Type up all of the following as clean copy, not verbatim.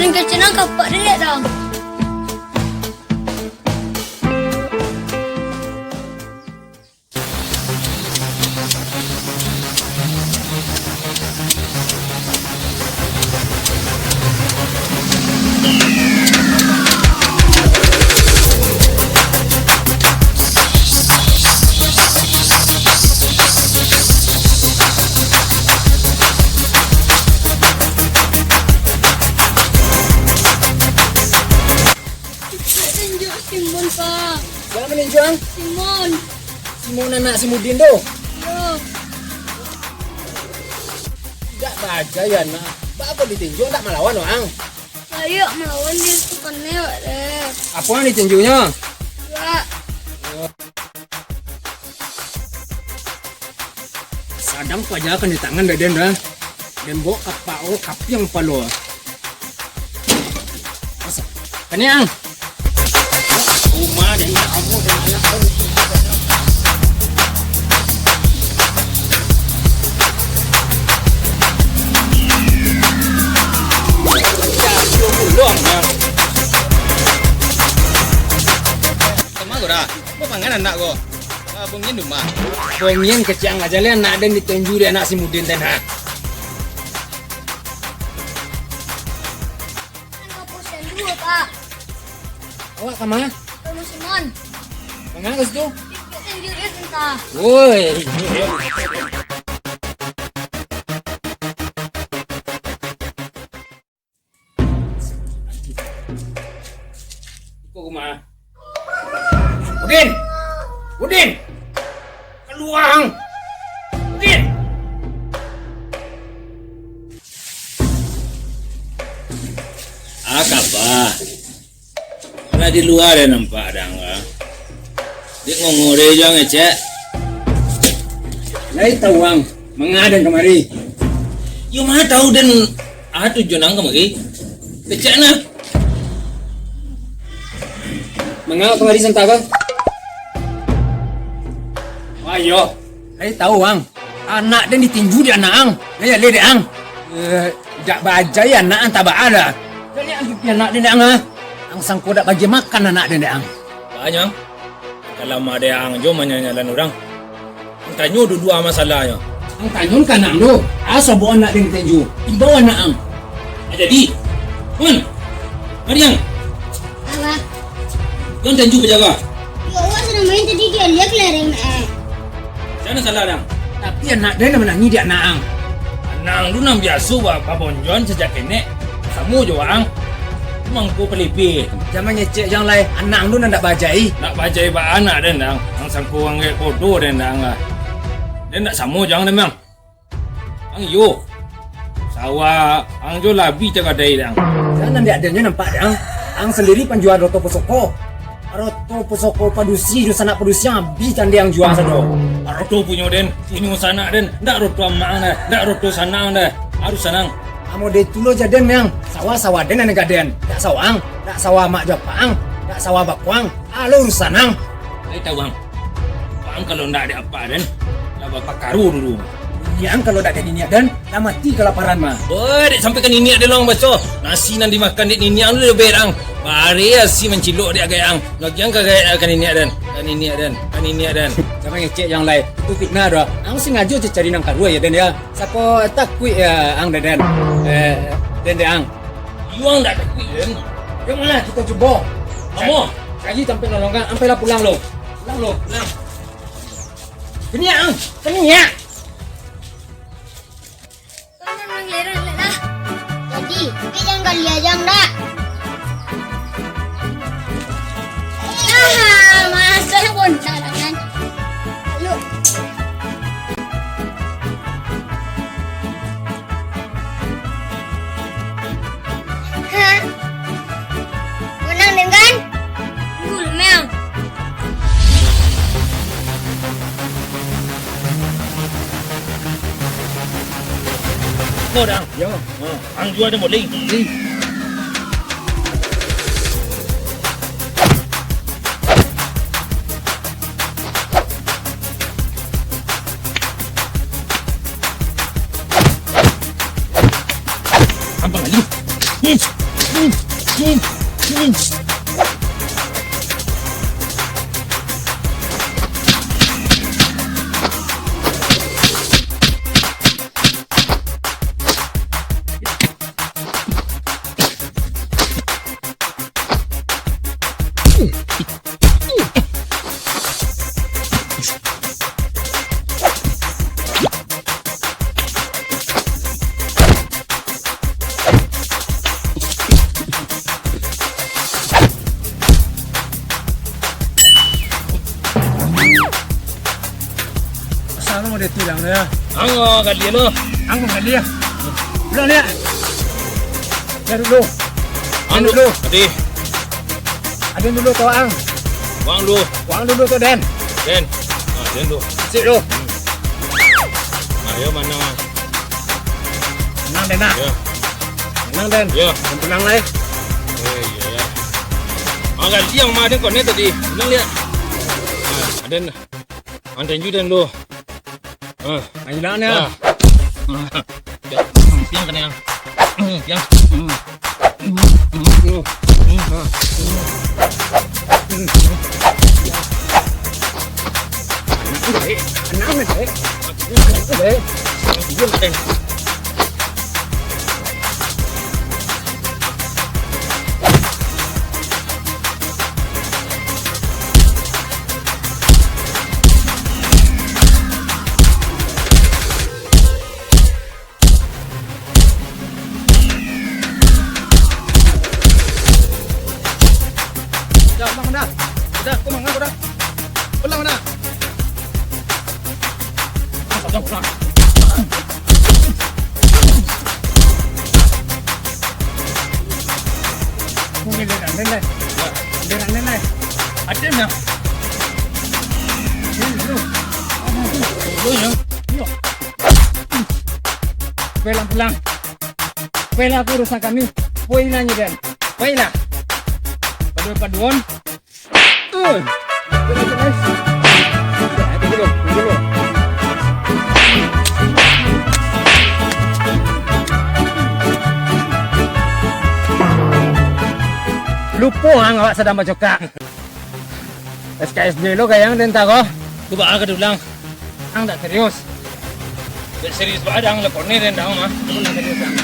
paling kecil ang kapak dia dah. Simon pa. Siapa meninjau? Simon. Simon anak si Mudin tu. Ya. Tak baca ya nak. Apa ditinjau tak melawan orang? Saya melawan dia tu kan lewat deh. Apa yang ditinjunya? Ya. Sadam paja kan di tangan Deden dah. Dan bawa kapau kap yang palo. Kanyang. Rumah dan kamu dan anak kamu. Doang ya. Sama gora. Mau pangan anak go. Bungin rumah. Bungin kecang aja le anak dan ditenju dia anak si Mudin dan ha. Pusing dulu pak. Awak kemana? Sama Simon. Kemana ke situ? Ikut tinju dia entah. Woi. Ikut rumah. Udin! Udin! Keluar! Udin! Apa? Karena di luar ya nampak ada enggak? Dia ngomore aja ngecek. Lai tawang mengadan kemari. Yo mah tahu dan tujuan ang kemari. Kecek na. Mengaw kemari sentaba. Ayo, lai tawang. Anak dan ditinju di anak ang. Lai le de ang. Jak baja ya anak ang taba ada. Kali ang anak dia ang. Ang sangko dak bagi makan anak dia ang. Banyak. Kalau ada yang jom menyanyilan orang. Ang tanyo dua masalahnya. Ang tanyon ka na no. Asa buwan na din tenju. Ibawa na ang. Jadi, Kun, Mariang, Apa? Kun tanju berjaga. Ya awak sudah main tadi dia lihat lereng Sana salah orang. Tapi anak dia na menangi dia anak ang. Nang lu nang biasa babonjon sejak kene. Kamu jo ang. Mangko pelipit. Jangan nyecek yang lain. Anak lu nak bajai. Nak baca iba anak dan ang sangko ang bodoh dan ang lah. Dan nak samo jangan memang. Ang yo. Sawa ang jo labi jaga dai dang. Jangan dia adanya nampak dia ang. Ang sendiri penjual roto pusoko. Roto pusoko padusi ju sanak padusinya bi kan dia yang jual sado. Roto punya den, punya sana den. Ndak roto amang dah, ndak roto sana dah. Harus sanang. Amo de tulo jaden yang sawah den ane gaden. Dak sawang, dak sawah mak Jepang, dak sawah bakwang. Alo urusan ang. Ai tahu bang. Bang kalau ndak ada apa den, lah bapak karu dulu. Yang kalau dak ada niat dan dah mati kelaparan mah. Dek sampai kan ini ada long baca. Nasi nan dimakan dek ini ang lu berang. Mari si mencilok dia gayang. Lagian kagak kan ini dan. Kan ini dan. Kan ini dan. Jangan ngecek yang lain. Itu fitnah dah. Ang sengaja cari nang karua ya den ya. Sapo takui ya ang den. Den ang. Yuang ndak takut den. Yang mana kita coba? Kamu. Kaji sampai nolongan, sampai lah pulang lo. Pulang lo, pulang. Kenia ang, kenia. Kan memang lereng lah. Jadi, kita jangan kali aja enggak. Masa pun cadangan. Ayo. Hah? Menang dengan? Gul, memang. Kau dah. Yo, Ang jual dah boleh. Abang lagi. Asal mau dia tilang dia. Ang kali lo. Ang kung dia. Ulang dia. Dia dulu. Ang dulu. Adi. Ada dulu tu ang. Wang lu. Wang dulu tu Den. Den. Den lu. Sik lu. Ayo mana? Menang Den nak. Ya. Menang Den. Ya. Menang lai. Ya. Ang kali yang mana kau ni tadi? Ulang lihat. Ada. Anten ju den lu. Ang ilang dia. Ya. Piang kena yang. Piang. Anak ni. Diam den. Dah, mana? Dah, kau mana kau dah? Pulang mana? Pulang, pulang. Kau ni dah, dah. Ada mana? Pulang. Pulang aku urusan kami. Pulang nanya Den. Pulang. Paduan. Dulu. Lupa hang awak sedang baca kak. SKSD lo kayang Den tak kau? Tu ba ka dulang. Hang tak serius. Serius ba ada ang lapor ni den daw ma. Aku nak serius hang.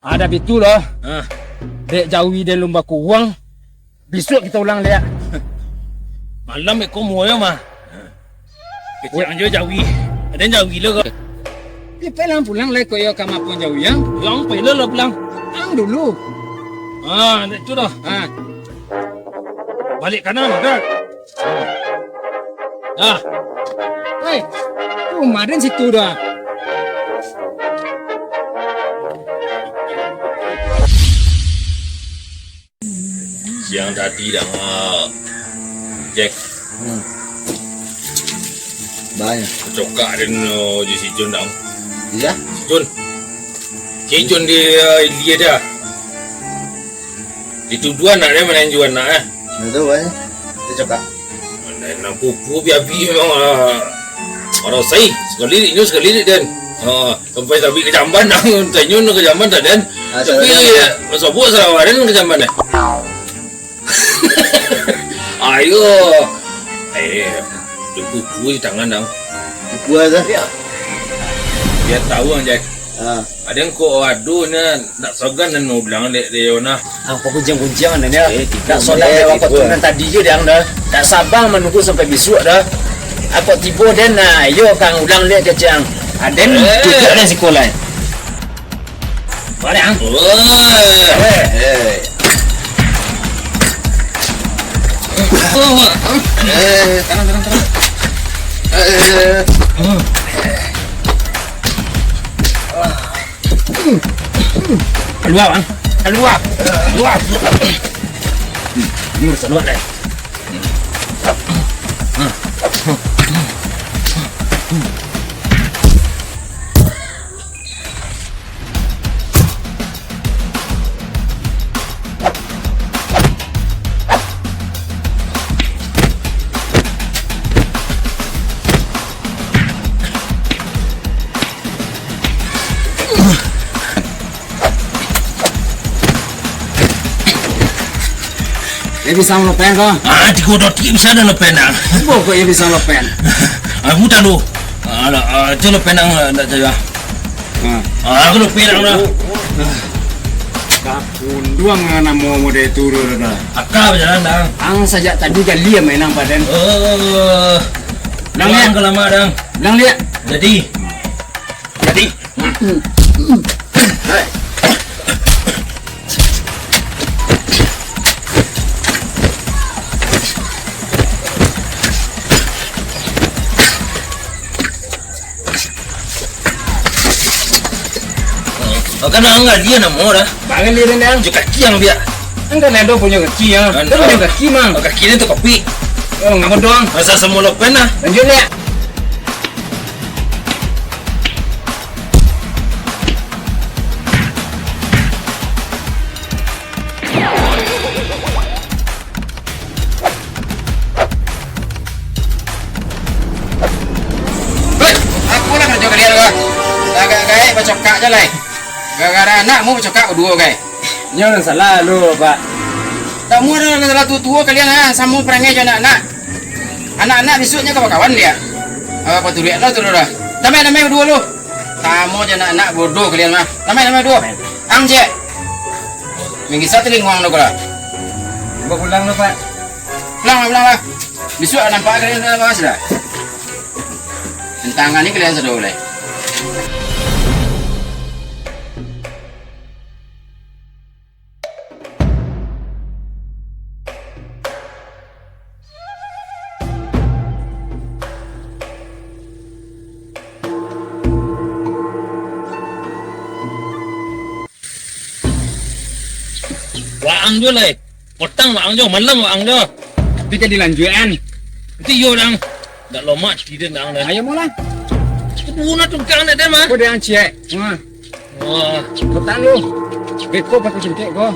Ada betul loh. Dek jauhi dan lomba kuang. Besok kita ulang lihat. Malam ko mo ya ma. Kecil anjo jawi. Ada jawi lo ko. Pulang lagi kau kama pun jauh yang. Yang pala lo pulang. Ang dulu. Itu dah. Balik kanan dah. Hei, kemarin situ dah. Siang tadi dah Jack. Banyak. Cokak dan di si Jun dah. Iya? Jun. Si Jun dia dah. Dituduhan nak dia main jual nak Itu banyak. Itu cokak. Nak pupu biabi memang orang say sekali ni dan sampai tapi kejamban dah tanyun kejamban dah dan tapi sebut Sarawak dan kejamban dah. Ayo, pupu di tangan dah. Buku ada? Ya. Biar tahu ang Jack. Ada yang ko aduh na nak sogan dan mau bilang dia na. Ang pakunjang-kunjang na niya. Tiga Tak solat dia waktu tunan tadi je dia dah. Tak sabar menunggu sampai besok dah. Apa tiba dan ayo kang ulang lihat kecang. Aden tutup dan sekolah. Balik ang. Tenang. Keluar bang. Keluar. Ini urusan luar dah. Dia bisa ngelopen kok. Ah, di kodok bisa ada lepen ang. Kok dia bisa ngelopen? Hutan lu. Itu lepen ang nak saya. Aku lepen ang dah. Kapun namo mode turun dah. Akak berjalan dah. Ang saja tadi kan liam mainang badan. Lang lihat kelama dah. Lang lihat. Jadi. Kan enggak dia namo dah. Bangun lihat yang. Juga kaki yang dia. Enggak nado punya kaki ya. Itu punya kaki mang. Kaki ini tu kopi. Oh ngapa doang? Masa semua lepen lah. Lanjut lihat. Aku lah kerja kalian kok. Agak gaya bacokak je lah. Gara-gara anakmu bacokak berdua gaya. Jangan salah lu pak. Tak mau ada salah tua kalian ah, sama perangai je anak-anak. Anak-anak besoknya kawan-kawan dia. Apa tu lihat lah tu dah. Namai berdua lu. Kamu je anak-anak bodoh kalian mah. Namai dua. Ang je. Minggu satu linguang lu kala. Gua pulang lu pak. Pulang lah. Besok nampak kalian dah bawas dah. Tangan ni kalian sudah boleh. Waang jo lah. Potang waang jo, malam waang jo. Itu jadi lanjutan. Itu yo dang. Dak lama tidak dang dah. Ayo mulai. Puna tukang dah dah mah. Kau dia yang cek. Wah, Betul lu. Beko pakai cintek kau.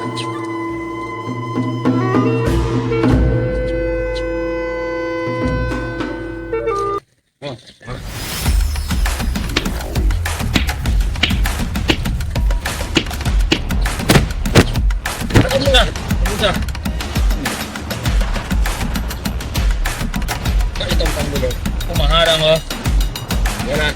Mudah. Kak itu tentang dulu. Kau mahal dang lo. Ya nak.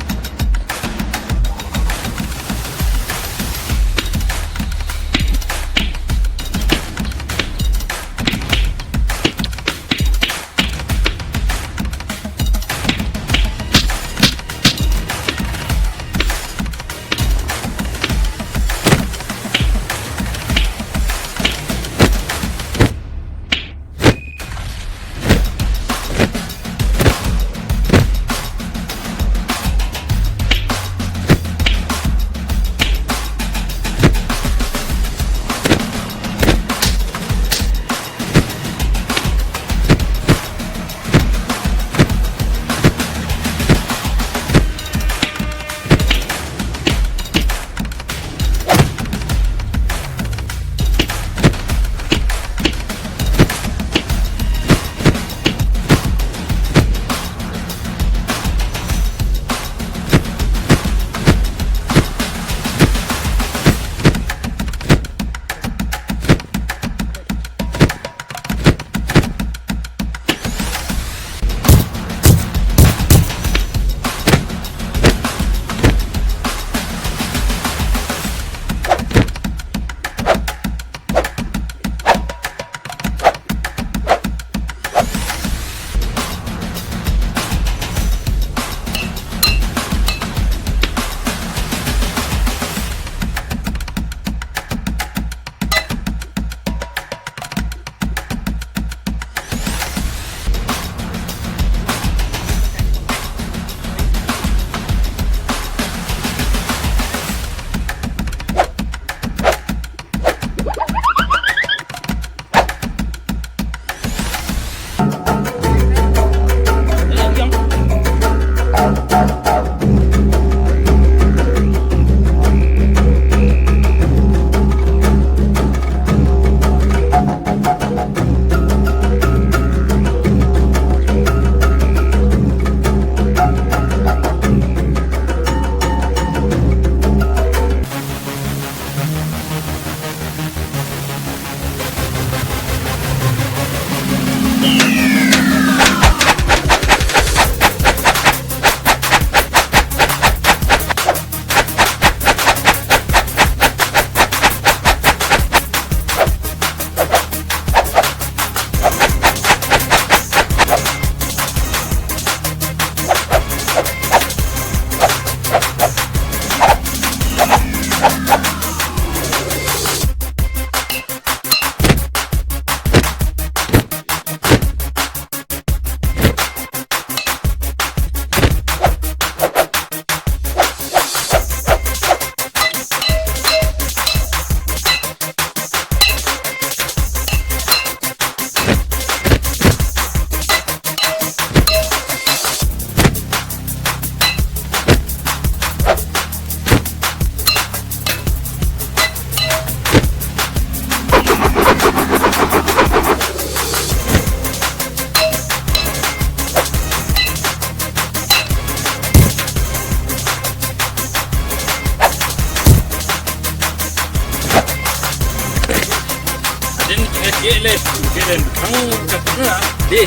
Les. Dan kamu cakapnya Di.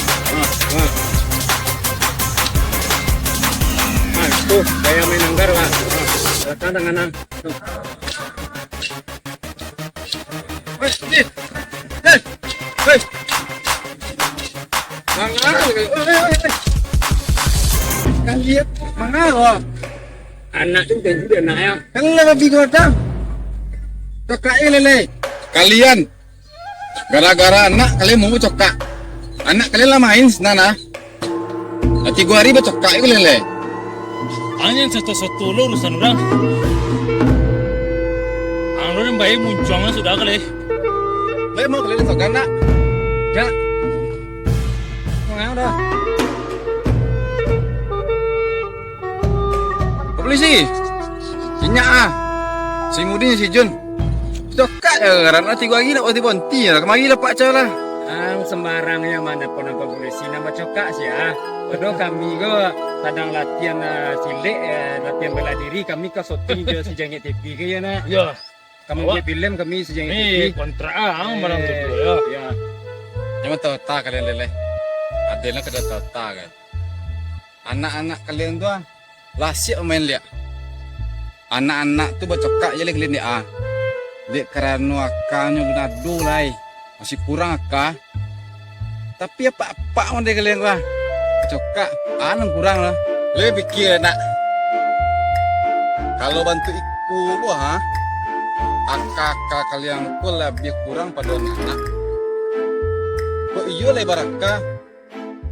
Tuh, kayak main anggar lah. Datang dengan nang. Di. Hei. Kan lihat mana loh. Anak itu dan juga anak ya. Kan lebih godang. Cokaknya lele. Kalian gara-gara anak kalian mau cokak. Anak kalian lah main senana. Nanti 3 hari bercokak itu lele. hanya satu-satu lo urusan orang. Orang baik munculnya sudah kali. Lele mau kalian cokak nak. Ya. Mau dah. Polisi. Sinyak ah. Si Mudin si Jun. Cokak ya karena 3 hari nak berhenti bonti ya. Kemari lah pak lah. Ang sembarangnya mana pun apa polisi nama cokak sih ah. Padahal kami go kadang latihan cilik latihan bela diri kami ke syuting je sejangit TV ke ya nak. Ya. Kamu Awak- dia film kami sejangit TV. Ini kontra barang tu ya. Ya. Emang tahu tak kalian lele? Ada lah kada tahu tak kan. Anak-anak kalian tu lah siap main liat. Anak-anak tu bercokak je kalian dia ah. Dek kerana akalnya lunado lai. Masih kurang akal. Tapi apa-apa mana kalian lah. Cokak, anang kurang lah. Lebih pikir nak. Kalau bantu iku buah, akak kalian pun lebih kurang pada anak. Kok iyo le baraka.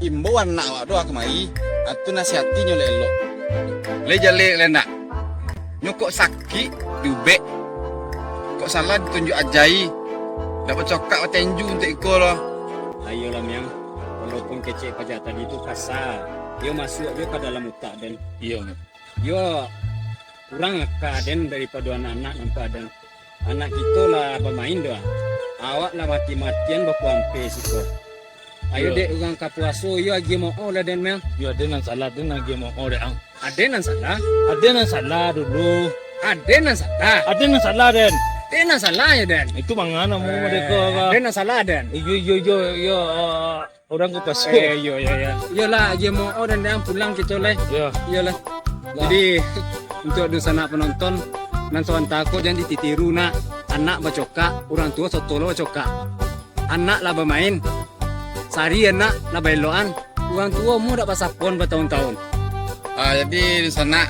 Imbauan nak awak doa kemari. Atau nasihatinya le elok. Le jale le nak. Nyokok sakit diubek. Kok salah ditunjuk ajai. Dapat cokak tenju untuk ikut loh. Ayolah yang walaupun kecil kejahatan itu kasar, dia masuk dia ke dalam otak dan Iya. dia kurang keadaan daripada anak-anak nampak ada anak kita lah bermain doa. Awak lah mati-matian baku ampe siko. Ayo Ya. dek orang kapuaso yo agi mau lah dan mel. Ya ada yang salah dan lagi mau orang. Ada nan salah, Ada yang salah dulu. ada nan salah. Ada yang salah dan Ada nan salah ya dan. itu mangana mau mereka. Ada nan salah dan. Yo orang ke pasuk. Yo. Iyalah agi mau dan yang pulang kita leh. Ya. Iyalah. Jadi untuk dosa anak penonton nan soan takut jangan dititiru nak anak bacokak orang tua sotolo bacokak anak lah bermain sari anak lah beloan orang tua mu dak pasapon bertahun-tahun. Jadi di sana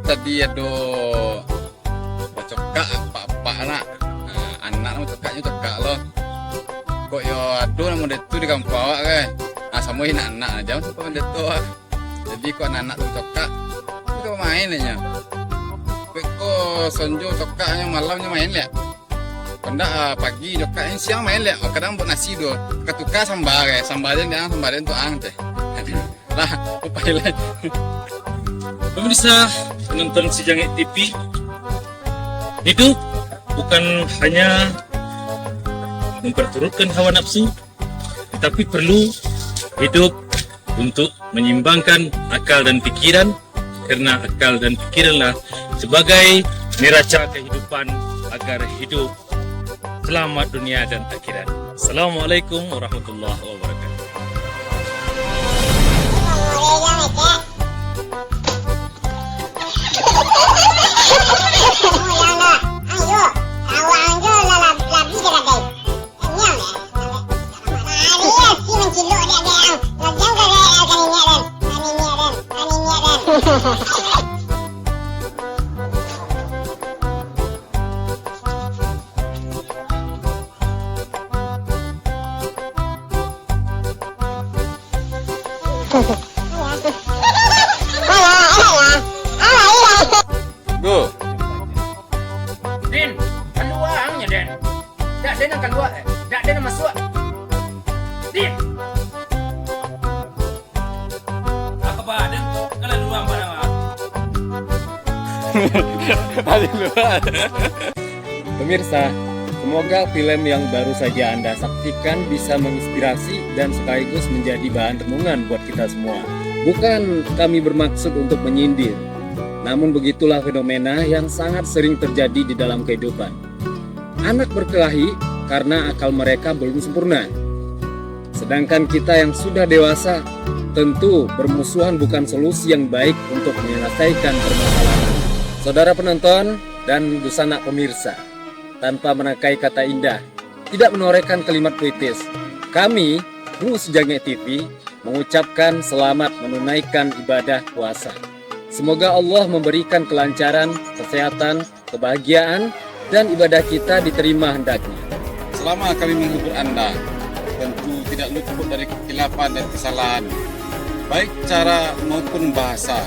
tadi ada cokak apa anak anak mau cokaknya cokak loh. Kok yo aduh namun itu di kampung awak kan. Sama anak jangan sampai mendetu. Jadi kok anak tuh cokak itu main aja. Kok sonjo cokaknya malamnya main lihat. Kanda pagi cokaknya siang main lihat. Kadang buat nasi do. Ketuka sambal kayak sambalnya jangan sambalnya tuh ang teh. Lah, upaya lah. Pemirsa penonton Sejangit TV, hidup bukan hanya memperturutkan hawa nafsu, tetapi perlu hidup untuk menyimbangkan akal dan pikiran, karena akal dan pikiranlah sebagai neraca kehidupan agar hidup selamat dunia dan akhirat. Assalamualaikum warahmatullahi wabarakatuh. Go. Den, keluarnya Den. Dak Den yang keluar, dak Den yang masuk. Den. Apa badan? Kalau luang mana? Pemirsa, semoga film yang baru saja Anda saksikan bisa menginspirasi dan sekaligus menjadi bahan renungan buat kita semua. Bukan kami bermaksud untuk menyindir, namun begitulah fenomena yang sangat sering terjadi di dalam kehidupan. Anak berkelahi karena akal mereka belum sempurna. Sedangkan kita yang sudah dewasa, tentu bermusuhan bukan solusi yang baik untuk menyelesaikan permasalahan. Saudara penonton dan busana pemirsa, tanpa menakai kata indah, tidak menorehkan kalimat puitis, kami, kru Sejangnya TV, mengucapkan selamat menunaikan ibadah puasa. Semoga Allah memberikan kelancaran, kesehatan, kebahagiaan, dan ibadah kita diterima hendaknya. Selama kami menghibur Anda, tentu tidak luput dari kesilapan dan kesalahan, baik cara maupun bahasa.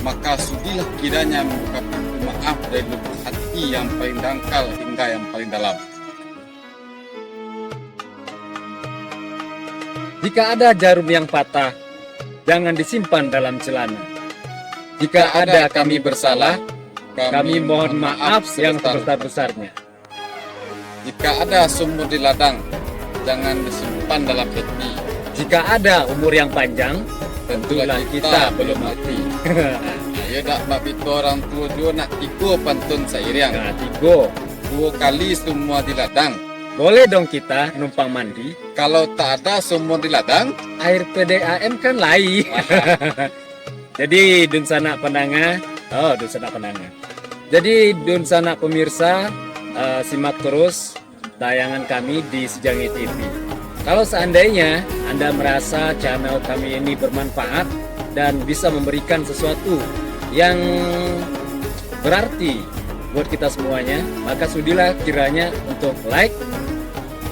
Maka sudilah kiranya membuka pintu maaf dari lubuk hati yang paling dangkal hingga yang paling dalam. Jika ada jarum yang patah, jangan disimpan dalam celana. Jika ada kami bersalah, kami mohon maaf yang sebesar-besarnya. Jika ada sumur di ladang, jangan disimpan dalam peti. Jika ada umur yang panjang, tentulah kita belum mati. Ayo dak bab itu orang tua juga nak tigo pantun seiring. Nah, tigo. 2 kali semua di ladang. Boleh dong kita numpang mandi? Kalau tak ada sumur di ladang, Air PDAM kan lain. Jadi dun sanak pendengar, dun sanak pendengar. Jadi dun sanak pemirsa, simak terus tayangan kami di Sejangnya TV. Kalau seandainya Anda merasa channel kami ini bermanfaat dan bisa memberikan sesuatu yang berarti buat kita semuanya, maka sudilah kiranya untuk like,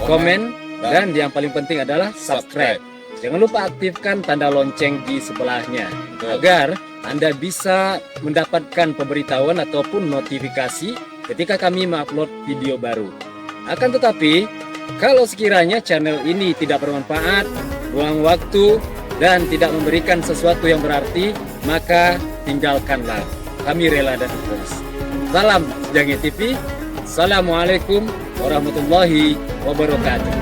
komen, dan yang paling penting adalah subscribe. Jangan lupa aktifkan tanda lonceng di sebelahnya agar Anda bisa mendapatkan pemberitahuan ataupun notifikasi ketika kami mengupload video baru. Akan tetapi, kalau sekiranya channel ini tidak bermanfaat, buang waktu, dan tidak memberikan sesuatu yang berarti, maka tinggalkanlah. Kami rela dan ikhlas. Salam Sejangnya TV. Assalamualaikum warahmatullahi wabarakatuh.